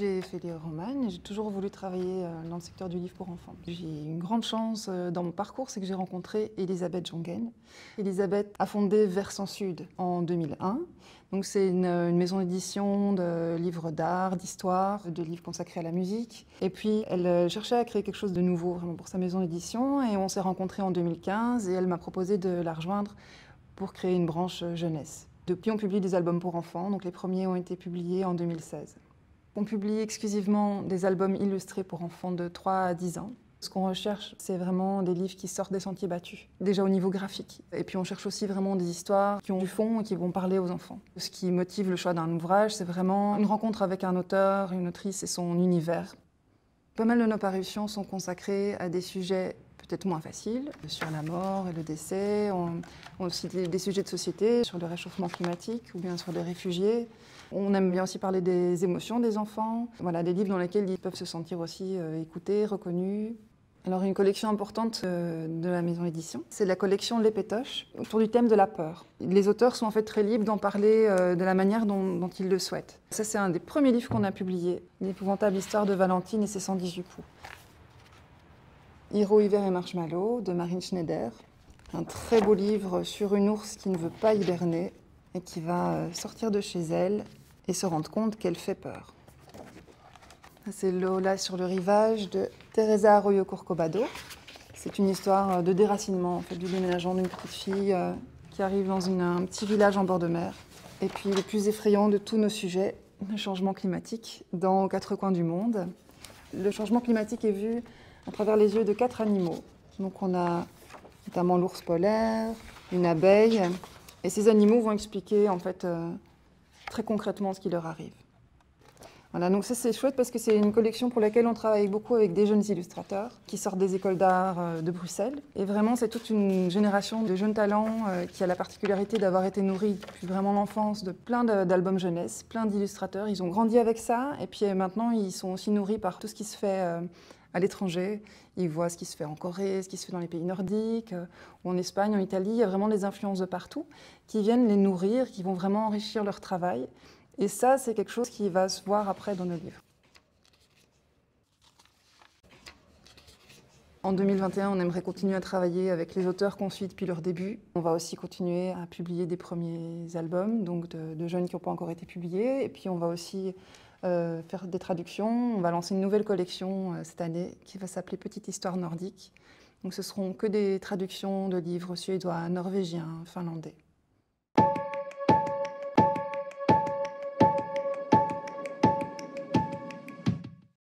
j'ai fait les romans et j'ai toujours voulu travailler dans le secteur du livre pour enfants. J'ai eu une grande chance dans mon parcours, c'est que j'ai rencontré Elisabeth Jongen. Elisabeth a fondé Versant Sud en 2001. Donc c'est une maison d'édition de livres d'art, d'histoire, de livres consacrés à la musique. Et puis elle cherchait à créer quelque chose de nouveau vraiment pour sa maison d'édition et on s'est rencontrés en 2015 et elle m'a proposé de la rejoindre pour créer une branche jeunesse. Depuis, on publie des albums pour enfants, donc les premiers ont été publiés en 2016. On publie exclusivement des albums illustrés pour enfants de 3 à 10 ans. Ce qu'on recherche, c'est vraiment des livres qui sortent des sentiers battus, déjà au niveau graphique. Et puis on cherche aussi vraiment des histoires qui ont du fond et qui vont parler aux enfants. Ce qui motive le choix d'un ouvrage, c'est vraiment une rencontre avec un auteur, une autrice et son univers. Pas mal de nos parutions sont consacrées à des sujets peut-être moins faciles, sur la mort et le décès. On aussi des sujets de société, sur le réchauffement climatique ou bien sur les réfugiés. On aime bien aussi parler des émotions des enfants. Voilà, des livres dans lesquels ils peuvent se sentir aussi écoutés, reconnus. Alors une collection importante de la maison d'édition, c'est la collection Les Pétoches, autour du thème de la peur. Les auteurs sont en fait très libres d'en parler de la manière dont ils le souhaitent. Ça, c'est un des premiers livres qu'on a publié, L'épouvantable histoire de Valentine et ses 118 coups. Hiro, Hiver et Marshmallow de Marine Schneider. Un très beau livre sur une ours qui ne veut pas hiberner et qui va sortir de chez elle et se rendre compte qu'elle fait peur. C'est Lola sur le rivage de Teresa Arroyo Corcovado. C'est une histoire de déracinement, en fait, du déménagement d'une petite fille qui arrive dans un petit village en bord de mer. Et puis le plus effrayant de tous nos sujets, le changement climatique dans 4 coins du monde. Le changement climatique est vu à travers les yeux de 4 animaux. Donc on a notamment l'ours polaire, une abeille, et ces animaux vont expliquer en fait très concrètement ce qui leur arrive. Voilà, donc ça c'est chouette parce que c'est une collection pour laquelle on travaille beaucoup avec des jeunes illustrateurs qui sortent des écoles d'art de Bruxelles. Et vraiment c'est toute une génération de jeunes talents qui a la particularité d'avoir été nourris depuis vraiment l'enfance de plein d'albums jeunesse, plein d'illustrateurs. Ils ont grandi avec ça et puis maintenant ils sont aussi nourris par tout ce qui se fait à l'étranger. Ils voient ce qui se fait en Corée, ce qui se fait dans les pays nordiques, ou en Espagne, en Italie. Il y a vraiment des influences de partout qui viennent les nourrir, qui vont vraiment enrichir leur travail. Et ça, c'est quelque chose qui va se voir après dans nos livres. En 2021, on aimerait continuer à travailler avec les auteurs qu'on suit depuis leur début. On va aussi continuer à publier des premiers albums, donc de jeunes qui n'ont pas encore été publiés. Et puis on va aussi faire des traductions. On va lancer une nouvelle collection cette année qui va s'appeler Petite Histoire Nordique. Donc ce seront que des traductions de livres suédois, norvégiens, finlandais.